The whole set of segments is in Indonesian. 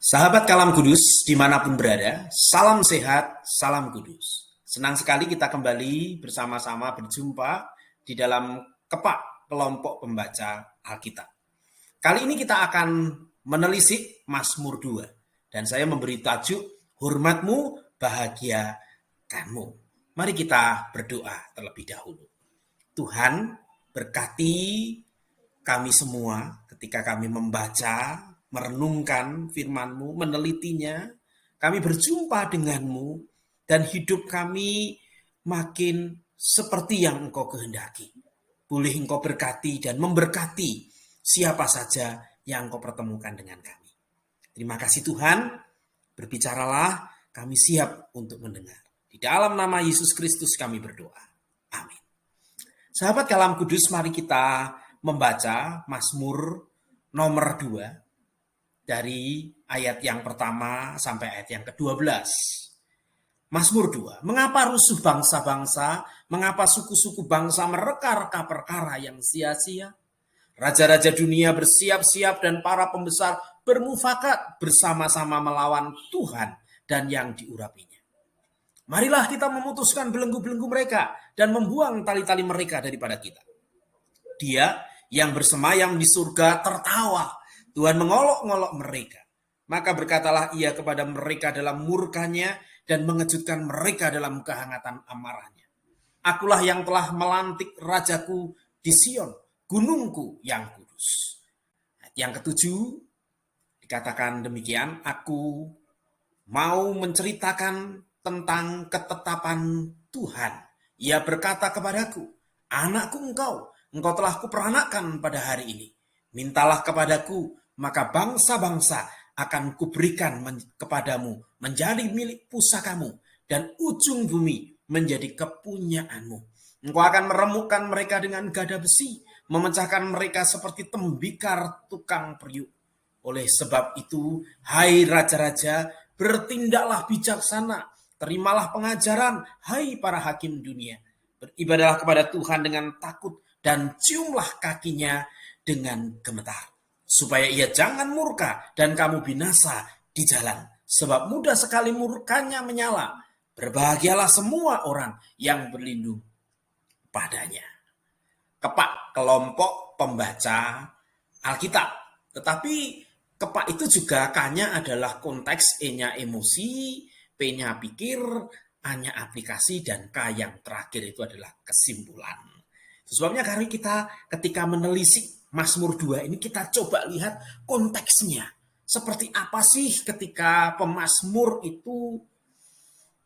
Sahabat Kalam Kudus, dimanapun berada, salam sehat, salam kudus. Senang sekali kita kembali bersama-sama berjumpa di dalam kepak kelompok pembaca Alkitab. Kali ini kita akan menelisik Mazmur 2, dan saya memberi tajuk Hormatmu, Bahagia Kamu. Mari kita berdoa terlebih dahulu. Tuhan, berkati kami semua ketika kami membaca, merenungkan firman-Mu, menelitinya, kami berjumpa dengan-Mu, dan hidup kami makin seperti yang Engkau kehendaki. Boleh Engkau berkati dan memberkati siapa saja yang Engkau pertemukan dengan kami. Terima kasih Tuhan, berbicaralah, kami siap untuk mendengar. Di dalam nama Yesus Kristus kami berdoa. Amin. Sahabat Kalam Kudus, mari kita membaca Mazmur nomor 2 dari ayat yang pertama sampai ayat yang ke-12. Mazmur 2. Mengapa rusuh bangsa-bangsa, mengapa suku-suku bangsa mereka-reka perkara yang sia-sia? Raja-raja dunia bersiap-siap dan para pembesar bermufakat bersama-sama melawan Tuhan dan yang diurapinya. Marilah kita memutuskan belenggu-belenggu mereka dan membuang tali-tali mereka daripada kita. Dia yang bersemayam di surga tertawa. Tuhan mengolok-ngolok mereka. Maka berkatalah ia kepada mereka dalam murkanya dan mengejutkan mereka dalam kehangatan amarahnya. Akulah yang telah melantik rajaku di Sion, gunungku yang kudus. Yang ketujuh dikatakan demikian, aku mau menceritakan tentang ketetapan Tuhan. Ia berkata kepadaku, anakku engkau telah kuperanakkan pada hari ini. Mintalah kepadaku, maka bangsa-bangsa akan kuberikan kepadamu menjadi milik pusakamu dan ujung bumi menjadi kepunyaanmu. Engkau akan meremukkan mereka dengan gada besi, memecahkan mereka seperti tembikar tukang periuk. Oleh sebab itu, hai raja-raja, bertindaklah bijaksana, terimalah pengajaran, hai para hakim dunia. Beribadahlah kepada Tuhan dengan takut dan ciumlah kakinya dengan gemetar. Supaya ia jangan murka dan kamu binasa di jalan. Sebab mudah sekali murkanya menyala. Berbahagialah semua orang yang berlindung padanya. Kepak kelompok pembaca Alkitab. Tetapi kepak itu juga K-nya adalah konteks, E-nya emosi, P-nya pikir, A-nya aplikasi, dan K yang terakhir itu adalah kesimpulan. Sebabnya kali kita ketika menelisik Mazmur 2 ini kita coba lihat konteksnya. Seperti apa sih ketika pemazmur itu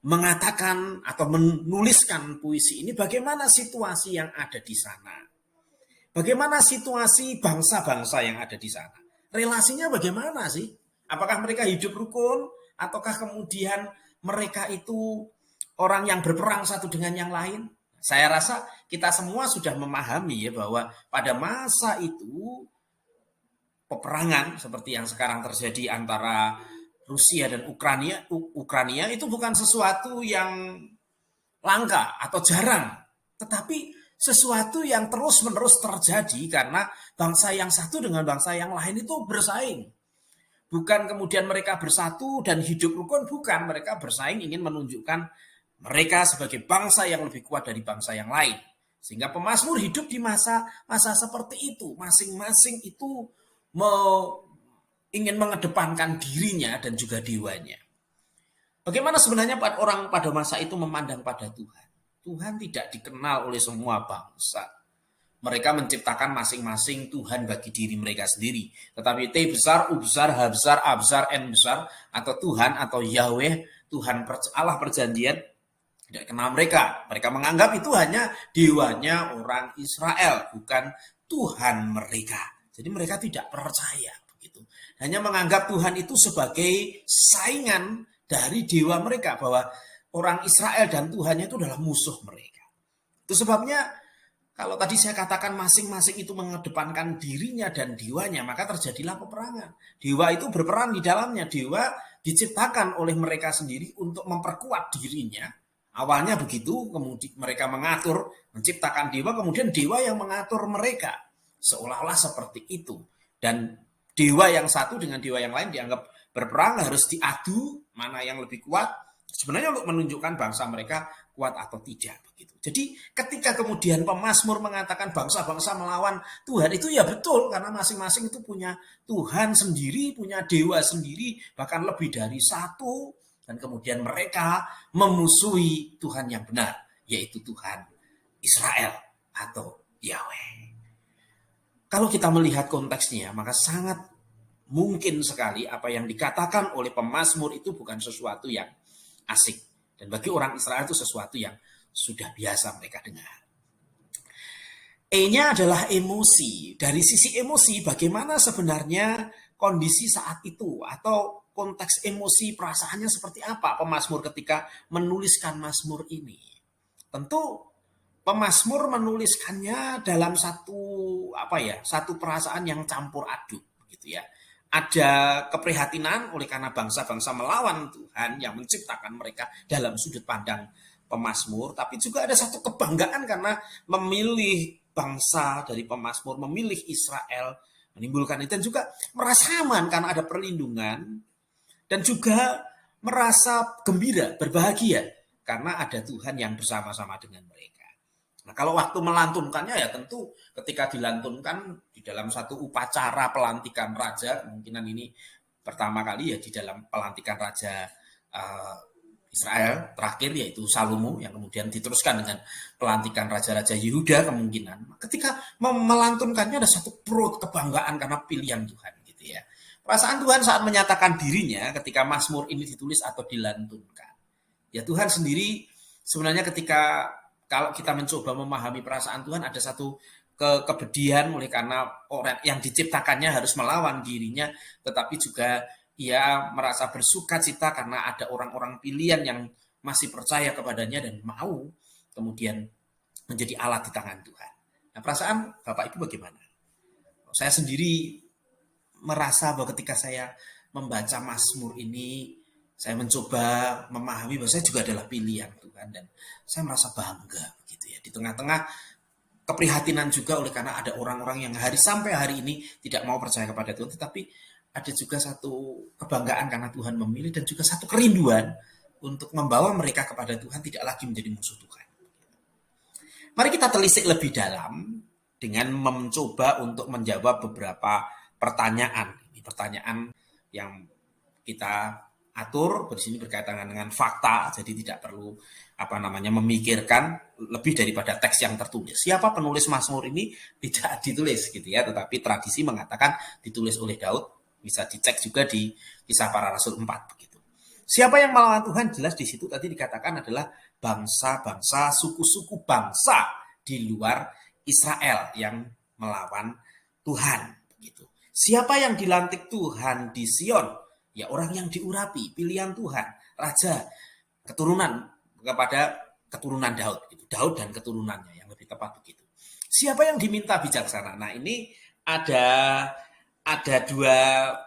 mengatakan atau menuliskan puisi ini, bagaimana situasi yang ada di sana? Bagaimana situasi bangsa-bangsa yang ada di sana? Relasinya bagaimana sih? Apakah mereka hidup rukun? Ataukah kemudian mereka itu orang yang berperang satu dengan yang lain? Saya rasa kita semua sudah memahami ya bahwa pada masa itu peperangan seperti yang sekarang terjadi antara Rusia dan Ukraina itu bukan sesuatu yang langka atau jarang, tetapi sesuatu yang terus-menerus terjadi karena bangsa yang satu dengan bangsa yang lain itu bersaing. Bukan kemudian mereka bersatu dan hidup rukun, bukan. Mereka bersaing ingin menunjukkan mereka sebagai bangsa yang lebih kuat dari bangsa yang lain. Sehingga pemazmur hidup di masa seperti itu. Masing-masing itu ingin mengedepankan dirinya dan juga dewanya. Bagaimana sebenarnya orang pada masa itu memandang pada Tuhan? Tuhan tidak dikenal oleh semua bangsa. Mereka menciptakan masing-masing Tuhan bagi diri mereka sendiri. Tetapi T besar, U besar, H besar, A besar, N besar, atau Tuhan atau Yahweh, Tuhan Allah perjanjian, tidak kenal mereka. Mereka menganggap itu hanya dewanya orang Israel, bukan Tuhan mereka. Jadi mereka tidak percaya begitu. Hanya menganggap Tuhan itu sebagai saingan dari dewa mereka, bahwa orang Israel dan Tuhannya itu adalah musuh mereka. Itu sebabnya kalau tadi saya katakan masing-masing itu mengedepankan dirinya dan dewanya, maka terjadilah peperangan. Dewa itu berperan di dalamnya. Dewa diciptakan oleh mereka sendiri untuk memperkuat dirinya. Awalnya begitu, kemudian mereka mengatur, menciptakan dewa, kemudian dewa yang mengatur mereka. Seolah-olah seperti itu. Dan dewa yang satu dengan dewa yang lain dianggap berperang harus diadu mana yang lebih kuat, sebenarnya untuk menunjukkan bangsa mereka kuat atau tidak begitu. Jadi ketika kemudian pemazmur mengatakan bangsa-bangsa melawan Tuhan, itu ya betul, karena masing-masing itu punya Tuhan sendiri, punya dewa sendiri, bahkan lebih dari satu, dan kemudian mereka memusuhi Tuhan yang benar, yaitu Tuhan Israel atau Yahweh. Kalau kita melihat konteksnya, maka sangat mungkin sekali apa yang dikatakan oleh pemazmur itu bukan sesuatu yang asing. Dan bagi orang Israel itu sesuatu yang sudah biasa mereka dengar. E-nya adalah emosi. Dari sisi emosi, bagaimana sebenarnya kondisi saat itu atau konteks emosi perasaannya seperti apa pemazmur ketika menuliskan mazmur ini. Tentu pemazmur menuliskannya dalam satu perasaan yang campur aduk gitu ya. Ada keprihatinan oleh karena bangsa-bangsa melawan Tuhan yang menciptakan mereka dalam sudut pandang pemazmur, tapi juga ada satu kebanggaan karena memilih bangsa dari pemazmur, memilih Israel, menimbulkan itu, dan juga merasa aman karena ada perlindungan, dan juga merasa gembira, berbahagia karena ada Tuhan yang bersama-sama dengan mereka. Nah, kalau waktu melantunkannya ya tentu ketika dilantunkan di dalam satu upacara pelantikan raja, kemungkinan ini pertama kali ya di dalam pelantikan raja Israel terakhir, yaitu Salomo, yang kemudian diteruskan dengan pelantikan raja-raja Yehuda kemungkinan. Ketika melantunkannya ada satu perut kebanggaan karena pilihan Tuhan gitu ya. Perasaan Tuhan saat menyatakan dirinya ketika mazmur ini ditulis atau dilantunkan. Ya Tuhan sendiri sebenarnya ketika kalau kita mencoba memahami perasaan Tuhan, ada satu kebedihan oleh karena orang yang diciptakannya harus melawan dirinya, tetapi juga ia merasa bersuka cita karena ada orang-orang pilihan yang masih percaya kepadanya dan mau kemudian menjadi alat di tangan Tuhan. Nah, perasaan Bapak Ibu bagaimana? Saya sendiri merasa bahwa ketika saya membaca mazmur ini, saya mencoba memahami bahwa saya juga adalah pilihan Tuhan, dan saya merasa bangga begitu ya. Di tengah-tengah keprihatinan juga oleh karena ada orang-orang yang sampai hari ini tidak mau percaya kepada Tuhan, tetapi ada juga satu kebanggaan karena Tuhan memilih, dan juga satu kerinduan untuk membawa mereka kepada Tuhan, tidak lagi menjadi musuh Tuhan. Mari kita telisik lebih dalam dengan mencoba untuk menjawab beberapa pertanyaan. Ini pertanyaan yang kita atur di sini berkaitan dengan fakta, jadi tidak perlu memikirkan lebih daripada teks yang tertulis. Siapa penulis mazmur ini tidak ditulis gitu ya, tetapi tradisi mengatakan ditulis oleh Daud. Bisa dicek juga di Kisah Para Rasul 4 begitu. Siapa yang melawan Tuhan? Jelas di situ tadi dikatakan adalah bangsa-bangsa, suku-suku bangsa di luar Israel yang melawan Tuhan begitu. Siapa yang dilantik Tuhan di Sion? Ya orang yang diurapi, pilihan Tuhan, raja, keturunan kepada keturunan Daud gitu. Daud dan keturunannya yang lebih tepat begitu. Siapa yang diminta bijaksana? Nah, ini ada dua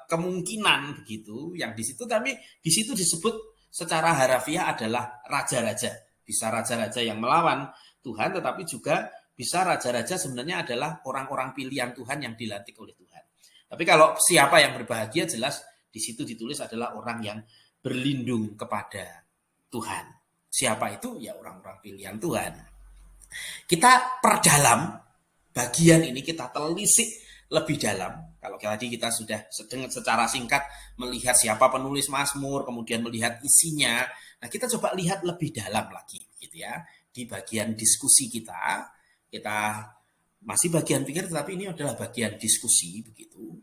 kemungkinan begitu, yang di situ disebut secara harafiah adalah raja-raja. Bisa raja-raja yang melawan Tuhan, tetapi juga bisa raja-raja sebenarnya adalah orang-orang pilihan Tuhan yang dilantik oleh Tuhan. Tapi kalau siapa yang berbahagia, jelas di situ ditulis adalah orang yang berlindung kepada Tuhan. Siapa itu? Ya orang-orang pilihan Tuhan. Kita perdalam bagian ini, kita telisik lebih dalam. Kalau tadi kita sudah secara singkat melihat siapa penulis mazmur, kemudian melihat isinya. Nah, kita coba lihat lebih dalam lagi gitu ya. Di bagian diskusi kita masih bagian pikir, tetapi ini adalah bagian diskusi begitu.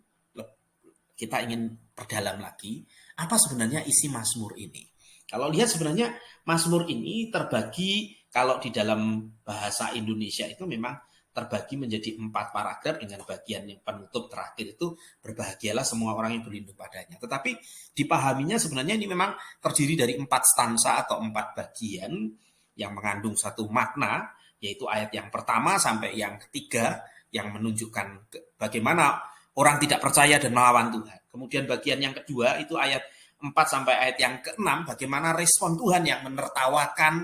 Kita ingin perdalam lagi apa sebenarnya isi mazmur ini. Kalau lihat sebenarnya mazmur ini terbagi, kalau di dalam bahasa Indonesia itu memang terbagi menjadi 4 paragraf dengan bagian yang penutup terakhir itu berbahagialah semua orang yang berlindung padanya. Tetapi dipahaminya sebenarnya ini memang terdiri dari 4 stansa atau 4 bagian yang mengandung satu makna, yaitu ayat yang pertama sampai yang ketiga yang menunjukkan bagaimana orang tidak percaya dan melawan Tuhan. Kemudian bagian yang kedua itu ayat 4 sampai ayat yang ke-6 bagaimana respon Tuhan yang menertawakan,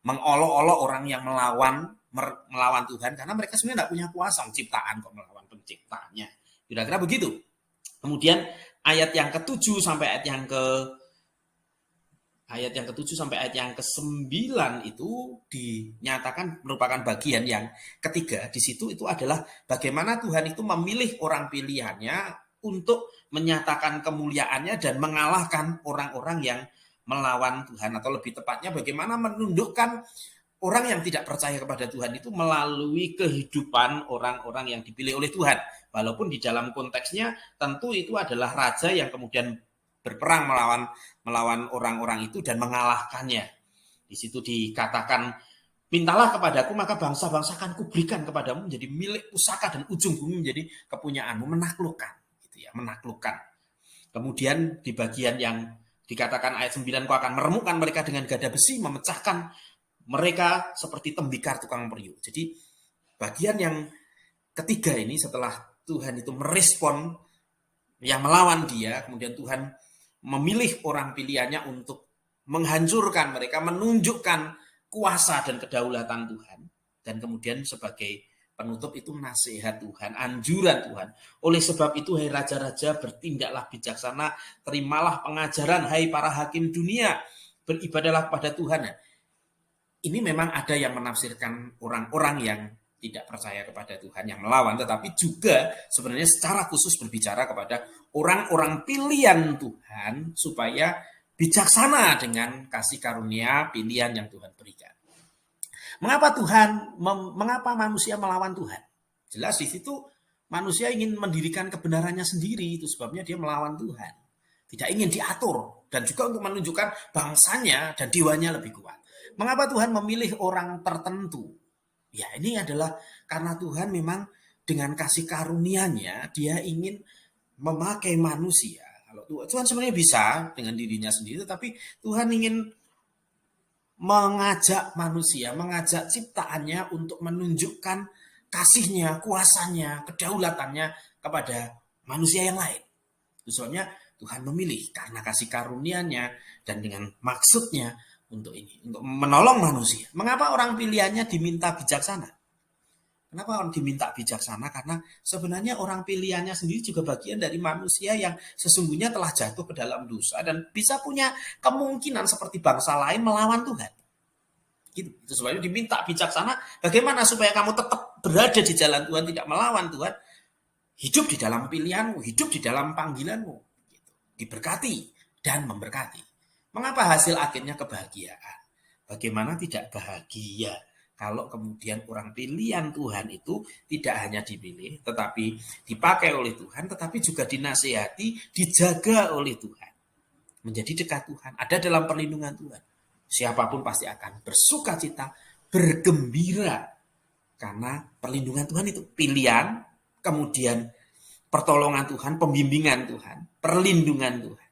mengolok-olok orang yang melawan Tuhan, karena mereka sebenarnya tidak punya kuasa ciptaan kok melawan penciptanya. Kira-kira begitu. Kemudian ayat yang ke-7 sampai ayat yang ke-7 sampai ayat yang ke-9 itu dinyatakan merupakan bagian yang ketiga. Di situ itu adalah bagaimana Tuhan itu memilih orang pilihannya untuk menyatakan kemuliaannya dan mengalahkan orang-orang yang melawan Tuhan, atau lebih tepatnya bagaimana menundukkan orang yang tidak percaya kepada Tuhan itu melalui kehidupan orang-orang yang dipilih oleh Tuhan. Walaupun di dalam konteksnya tentu itu adalah raja yang kemudian berperang melawan orang-orang itu dan mengalahkannya. Di situ dikatakan, mintalah kepadaku maka bangsa-bangsa akan kuberikan kepadamu menjadi milik pusaka dan ujung bumi menjadi kepunyaanmu. Menaklukkan, gitu ya, menaklukkan. Kemudian di bagian yang dikatakan ayat 9, kau akan meremukkan mereka dengan gada besi, memecahkan mereka seperti tembikar tukang periuk. Jadi bagian yang ketiga ini setelah Tuhan itu merespon yang melawan dia, kemudian Tuhan memilih orang pilihannya untuk menghancurkan mereka, menunjukkan kuasa dan kedaulatan Tuhan. Dan kemudian sebagai penutup itu nasihat Tuhan, anjuran Tuhan. Oleh sebab itu, hai raja-raja, bertindaklah bijaksana, terimalah pengajaran, hai para hakim dunia, beribadahlah kepada Tuhan. Ini memang ada yang menafsirkan orang-orang yang tidak percaya kepada Tuhan, yang melawan, tetapi juga sebenarnya secara khusus berbicara kepada orang-orang pilihan Tuhan supaya bijaksana dengan kasih karunia pilihan yang Tuhan berikan. Mengapa manusia melawan Tuhan? Jelas di situ manusia ingin mendirikan kebenarannya sendiri, itu sebabnya dia melawan Tuhan. Tidak ingin diatur dan juga untuk menunjukkan bangsanya dan dewanya lebih kuat. Mengapa Tuhan memilih orang tertentu? Ya, ini adalah karena Tuhan memang dengan kasih karunia-Nya dia ingin memakai manusia. Kalau Tuhan sebenarnya bisa dengan dirinya sendiri, tapi Tuhan ingin mengajak manusia, mengajak ciptaannya untuk menunjukkan kasihnya, kuasanya, kedaulatannya kepada manusia yang lain. Itu sebabnya Tuhan memilih karena kasih karunia-Nya dan dengan maksudnya untuk ini, untuk menolong manusia. Mengapa orang pilihannya diminta bijaksana? Kenapa orang diminta bijaksana? Karena sebenarnya orang pilihannya sendiri juga bagian dari manusia yang sesungguhnya telah jatuh ke dalam dosa dan bisa punya kemungkinan seperti bangsa lain melawan Tuhan. Gitu. Itu sebabnya diminta bijaksana. Bagaimana supaya kamu tetap berada di jalan Tuhan, tidak melawan Tuhan? Hidup di dalam pilihanmu, hidup di dalam panggilanmu. Gitu. Diberkati dan memberkati. Mengapa hasil akhirnya kebahagiaan? Bagaimana tidak bahagia kalau kemudian orang pilihan Tuhan itu tidak hanya dipilih, tetapi dipakai oleh Tuhan, tetapi juga dinasihati, dijaga oleh Tuhan. Menjadi dekat Tuhan, ada dalam perlindungan Tuhan. Siapapun pasti akan bersuka cita, bergembira. Karena perlindungan Tuhan itu pilihan, kemudian pertolongan Tuhan, pembimbingan Tuhan, perlindungan Tuhan.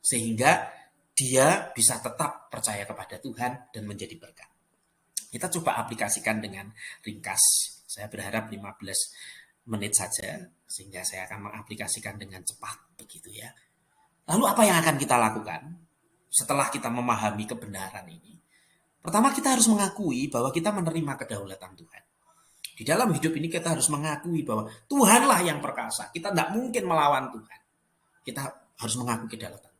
Sehingga dia bisa tetap percaya kepada Tuhan dan menjadi berkat. Kita coba aplikasikan dengan ringkas. Saya berharap 15 menit saja, sehingga saya akan mengaplikasikan dengan cepat begitu ya. Lalu apa yang akan kita lakukan setelah kita memahami kebenaran ini? Pertama, kita harus mengakui bahwa kita menerima kedaulatan Tuhan. Di dalam hidup ini kita harus mengakui bahwa Tuhanlah yang perkasa. Kita tidak mungkin melawan Tuhan. Kita harus mengakui kedaulatan.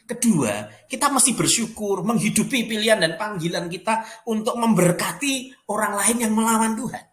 Kedua, kita mesti bersyukur menghidupi pilihan dan panggilan kita untuk memberkati orang lain yang melawan Tuhan.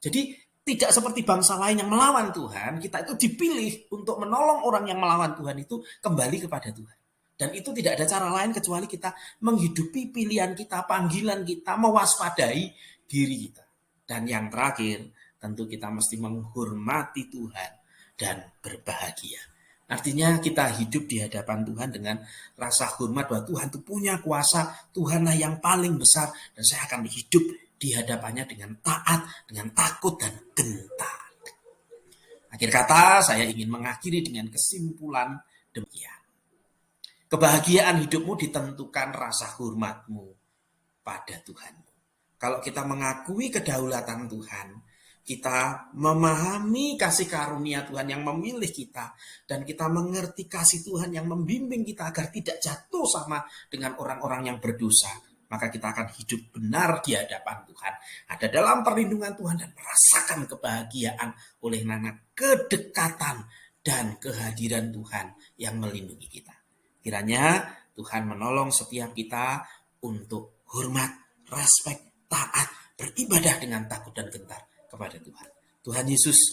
Jadi tidak seperti bangsa lain yang melawan Tuhan, kita itu dipilih untuk menolong orang yang melawan Tuhan itu kembali kepada Tuhan. Dan itu tidak ada cara lain kecuali kita menghidupi pilihan kita, panggilan kita, mewaspadai diri kita. Dan yang terakhir, tentu kita mesti menghormati Tuhan dan berbahagia. Artinya kita hidup di hadapan Tuhan dengan rasa hormat bahwa Tuhan itu punya kuasa, Tuhanlah yang paling besar, dan saya akan hidup di hadapannya dengan taat, dengan takut dan gentar. Akhir kata, saya ingin mengakhiri dengan kesimpulan demikian. Kebahagiaan hidupmu ditentukan rasa hormatmu pada Tuhanmu. Kalau kita mengakui kedaulatan Tuhan, kita memahami kasih karunia Tuhan yang memilih kita, dan kita mengerti kasih Tuhan yang membimbing kita agar tidak jatuh sama dengan orang-orang yang berdosa, maka kita akan hidup benar di hadapan Tuhan, ada dalam perlindungan Tuhan dan merasakan kebahagiaan oleh karena kedekatan dan kehadiran Tuhan yang melindungi kita. Kiranya Tuhan menolong setiap kita untuk hormat, respek, taat, beribadah dengan takut dan gentar kepada Tuhan. Tuhan Yesus